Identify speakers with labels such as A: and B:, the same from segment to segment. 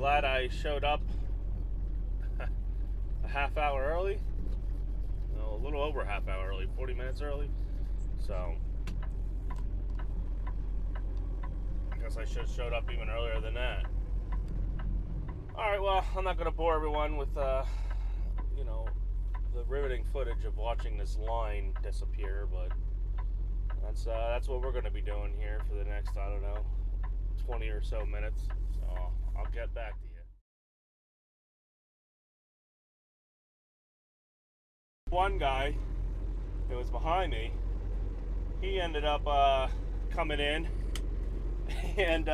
A: glad I showed up a half hour early. No, a little over a half hour early, 40 minutes early. So I guess I should have showed up even earlier than that. Alright, well, I'm not going to bore everyone with, you know, the riveting footage of watching this line disappear, but that's what we're going to be doing here for the next, I don't know, 20 or so minutes. So I'll get back to you. One guy that was behind me, he ended up coming in, and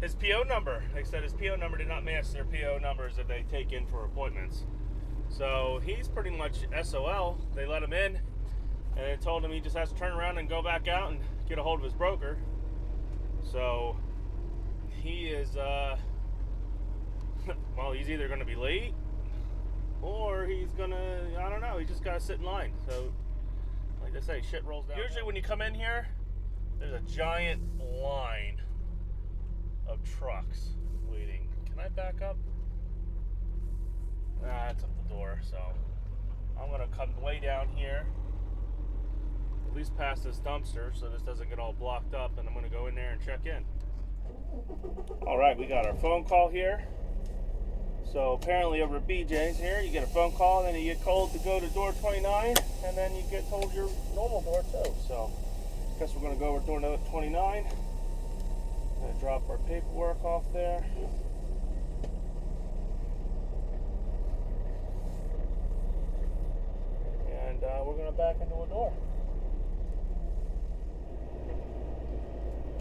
A: his PO number, they said his PO number did not match their PO numbers that they take in for appointments. So he's pretty much SOL. They let him in, and they told him he just has to turn around and go back out and get a hold of his broker. So he is, well, he's either going to be late or he's going to, I don't know, he just got to sit in line. So, like they say, shit rolls down. Usually when you come in here, there's a giant line of trucks waiting. Can I back up? Nah, it's up the door, so I'm going to come way down here, at least past this dumpster, so this doesn't get all blocked up, and I'm going to go in there and check in. Alright, we got our phone call here. So apparently over at BJ's here, you get a phone call, and then you get told to go to door 29, and then you get told your normal door too. So I guess we're going to go over to door 29, and drop our paperwork off there. We're going to back into a door.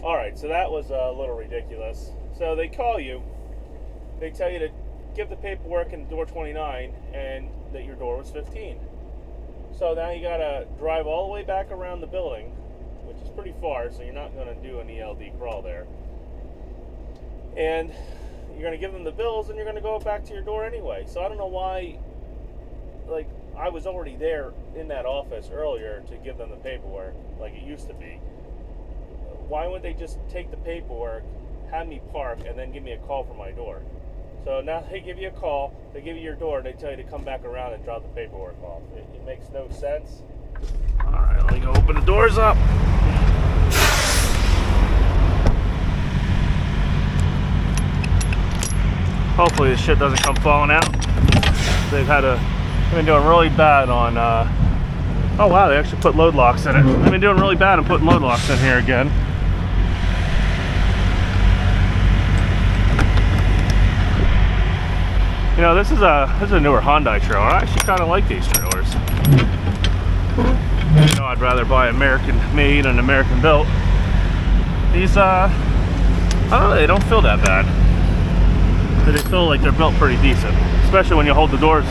A: Alright, so that was a little ridiculous. So they call you, they tell you to give the paperwork in door 29 and that your door was 15. So now you got to drive all the way back around the building, which is pretty far, so you're not going to do an ELD crawl there. And you're going to give them the bills and you're going to go back to your door anyway. So I don't know why, like, I was already there in that office earlier to give them the paperwork, like it used to be. Why wouldn't they just take the paperwork, have me park, and then give me a call for my door? So now they give you a call, they give you your door, and they tell you to come back around and drop the paperwork off. It makes no sense. Alright, let me go open the doors up. Hopefully this shit doesn't come falling out. They've been doing really bad on, oh wow, they actually put load locks in it. They've been doing really bad on putting load locks in here again. You know, this is a newer Hyundai trailer. I actually kind of like these trailers. You know, I'd rather buy American made and American built. These, I don't know, they don't feel that bad. But they feel like they're built pretty decent, especially when you hold the doors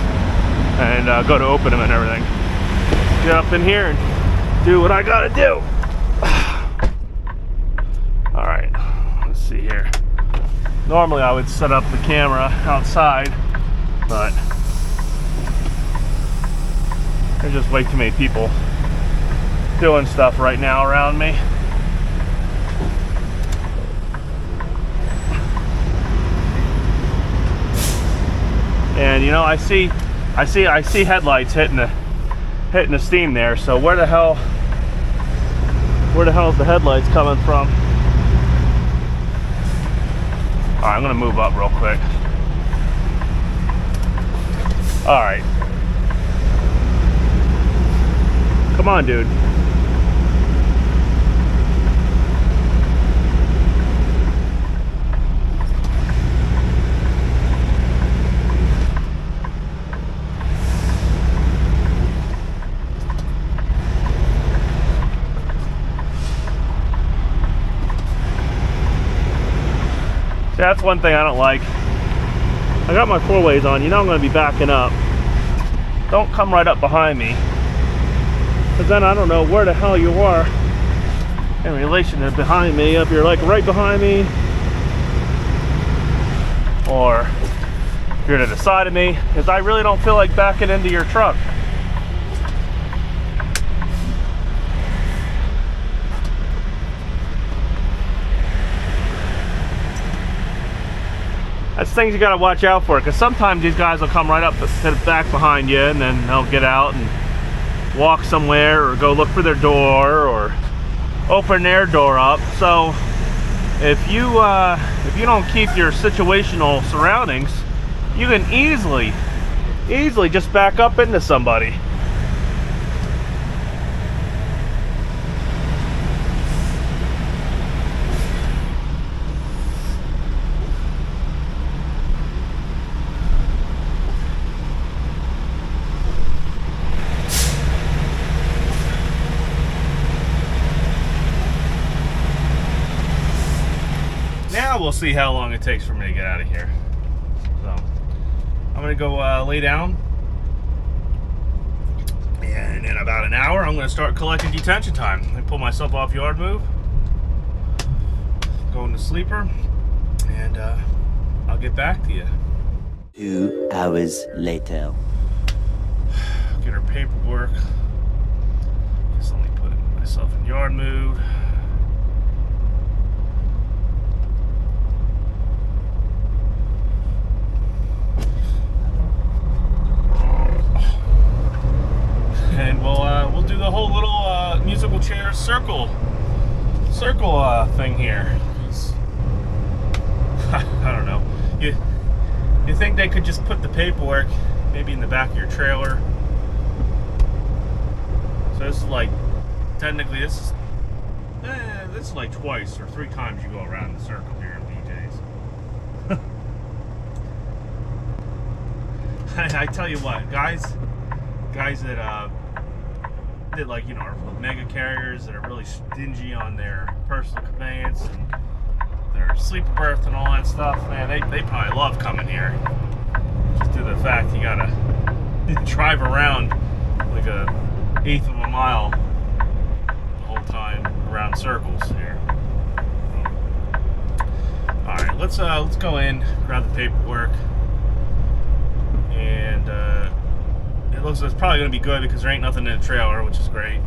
A: and go to open them and everything. Get up in here and do what I gotta do. Alright, let's see here. Normally I would set up the camera outside, but there's just way too many people doing stuff right now around me. And you know, I see headlights hitting the steam there. So where the hell is the headlights coming from? All right, I'm gonna move up real quick. All right, come on, dude. That's one thing I don't like. I got my 4-ways on. You know I'm going to be backing up. Don't come right up behind me, because then I don't know where the hell you are in relation to behind me. If you're like right behind me, or if you're to the side of me, because I really don't feel like backing into your truck. That's things you gotta watch out for, because sometimes these guys will come right up to the back behind you, and then they'll get out and walk somewhere or go look for their door or open their door up. So if you don't keep your situational surroundings, you can easily just back up into somebody. Now we'll see how long it takes for me to get out of here. So I'm gonna go lay down, and in about an hour I'm gonna start collecting detention time. I pull myself off yard move, go into sleeper, and I'll get back to you.
B: 2 hours later.
A: Get her paperwork. Just let me put myself in yard move. And we'll do the whole little musical chair circle thing here. I don't know. You think they could just put the paperwork maybe in the back of your trailer? So this is like, technically this is like twice or 3 times you go around the circle here in BJ's. I tell you what, guys that did, like, you know, are mega carriers that are really stingy on their personal conveyance and their sleeper berth and all that stuff, man, they probably love coming here. Just due to the fact you gotta drive around like a 1/8 of a mile the whole time around circles here. All right, let's go in, grab the paperwork, and it looks like it's probably gonna be good because there ain't nothing in the trailer, which is great.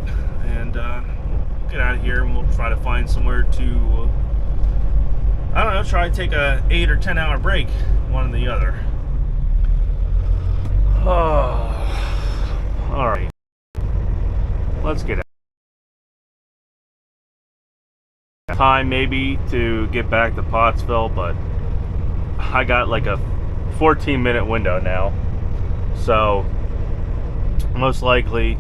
A: And we'll get out of here and we'll try to find somewhere to, I don't know, try to take a 8 or 10 hour break, one or the other. Oh, all right. Let's get out. Time maybe to get back to Pottsville, but I got like a 14-minute window now, so most likely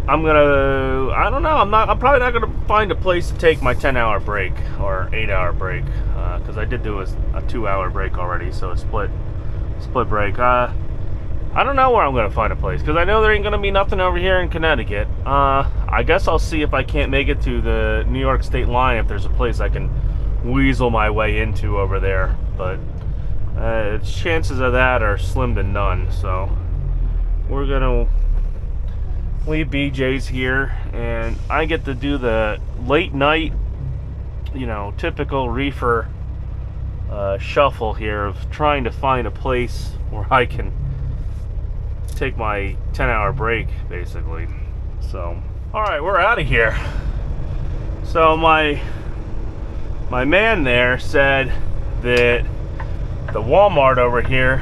A: I'm probably not gonna find a place to take my 10-hour break or 8-hour break, because I did do a 2-hour break already, so a split break. I don't know where I'm gonna find a place, because I know there ain't gonna be nothing over here in Connecticut. I guess I'll see if I can't make it to the New York state line, if there's a place I can weasel my way into over there, but chances of that are slim to none. So we're gonna leave BJ's here, and I get to do the late night, you know, typical reefer shuffle here of trying to find a place where I can take my 10-hour break, basically. So, all right, we're out of here. So my man there said that the Walmart over here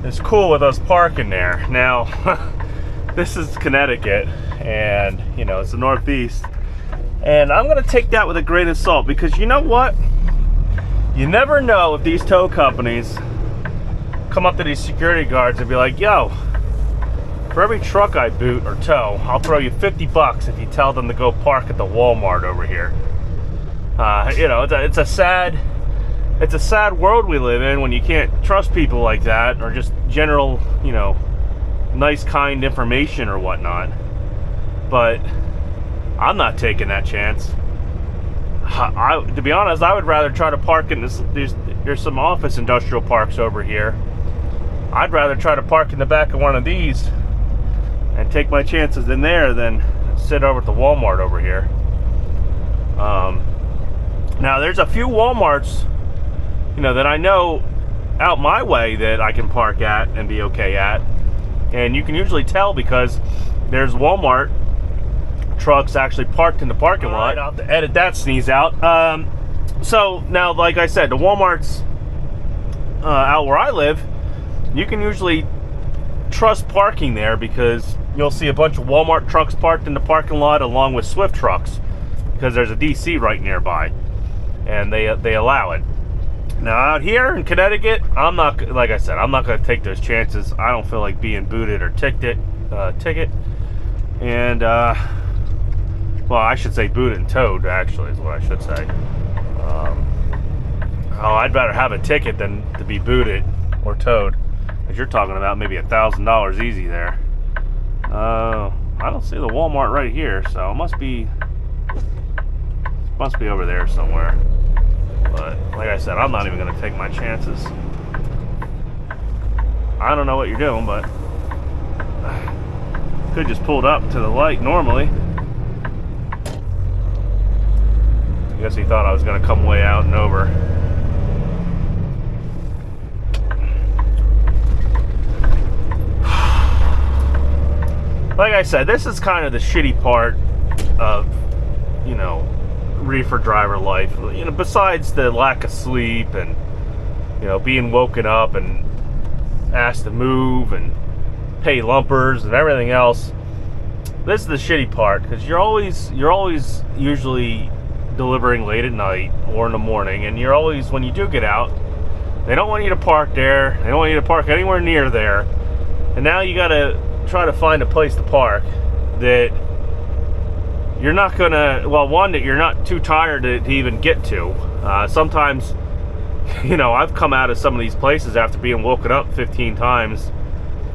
A: is cool with us parking there. Now, this is Connecticut, and you know, it's the Northeast, and I'm gonna take that with a grain of salt, because you know what? You never know if these tow companies come up to these security guards and be like, yo, for every truck I boot or tow, I'll throw you $50 if you tell them to go park at the Walmart over here. You know, it's a sad world we live in when you can't trust people like that, or just general, you know, nice, kind information or whatnot. But I'm not taking that chance. To be honest, I would rather try to park in this. There's some office industrial parks over here. I'd rather try to park in the back of one of these and take my chances in there than sit over at the Walmart over here. Now there's a few Walmarts, you know, that I know out my way that I can park at and be okay at, and you can usually tell because there's Walmart trucks actually parked in the parking lot. I'll have to edit that sneeze out. So now, like I said, the Walmarts out where I live, you can usually trust parking there because you'll see a bunch of Walmart trucks parked in the parking lot along with Swift trucks because there's a DC right nearby, and they allow it. Now out here in Connecticut, I'm not, like I said, I'm not going to take those chances. I don't feel like being booted or ticket, and well, I should say booted and towed. Actually, is what I should say. Oh, I'd rather have a ticket than to be booted or towed, because you're talking about maybe $1,000 easy there. I don't see the Walmart right here, so it must be over there somewhere. But like I said, I'm not even going to take my chances. I don't know what you're doing, but could just pulled up to the light normally. I guess he thought I was going to come way out and over. Like I said, this is kind of the shitty part of, you know, reefer driver life. You know, besides the lack of sleep and, you know, being woken up and asked to move and pay lumpers and everything else, this is the shitty part, because you're always usually delivering late at night or in the morning, and you're always, when you do get out, they don't want you to park there, they don't want you to park anywhere near there, and now you gotta try to find a place to park that you're not gonna, well, one, that you're not too tired to even get to. Sometimes, you know, I've come out of some of these places after being woken up 15 times,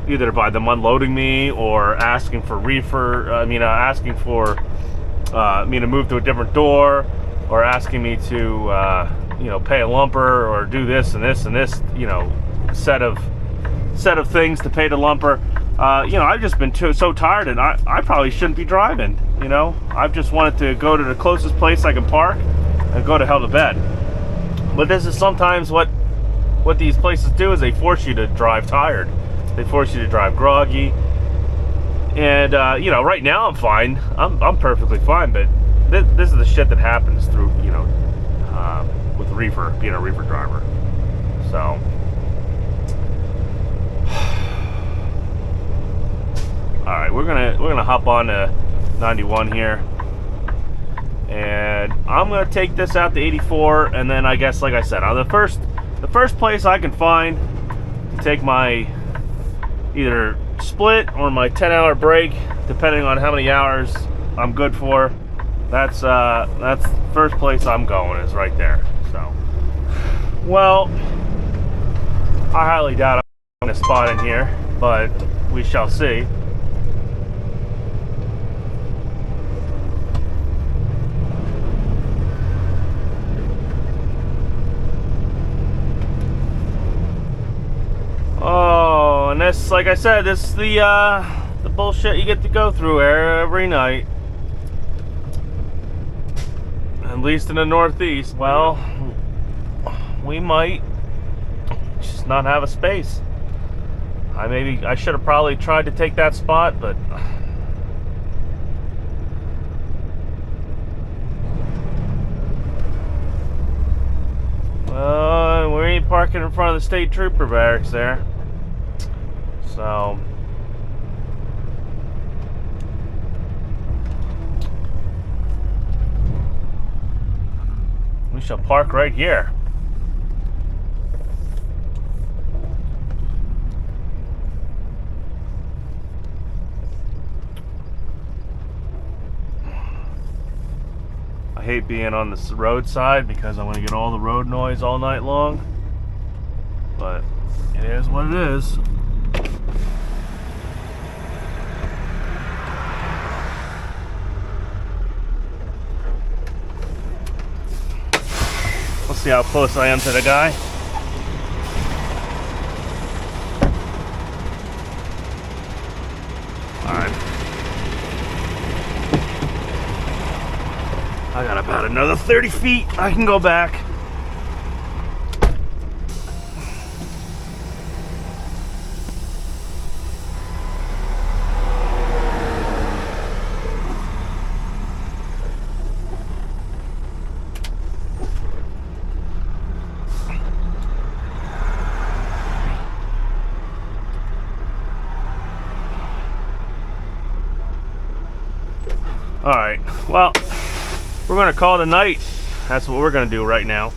A: either by them unloading me or asking for asking for me to move to a different door, or asking me to, you know, pay a lumper or do this and this and this, you know, set of things to pay the lumper. You know, I've just been so tired, and I probably shouldn't be driving, you know. I've just wanted to go to the closest place I can park and go to hell to bed. But this is sometimes what these places do, is they force you to drive tired. They force you to drive groggy. And, you know, right now I'm fine. I'm perfectly fine, but this is the shit that happens through, you know, with being a reefer driver. So... Alright, we're gonna hop on to 91 here, and I'm gonna take this out to 84, and then I guess, like I said, on the first place I can find to take my either split or my 10-hour break, depending on how many hours I'm good for. That's the first place I'm going, is right there. So, well, I highly doubt I'm gonna spot in here, but we shall see. Oh, and this, like I said, this is the bullshit you get to go through every night. At least in the Northeast. Well, we might just not have a space. I should have probably tried to take that spot, but we ain't parking in front of the state trooper barracks there. So we shall park right here. I hate being on the roadside because I want to get all the road noise all night long, but it is what it is. Let's see how close I am to the guy. Alright. I got about another 30 feet. I can go back. All right, well, we're gonna call it a night. That's what we're gonna do right now.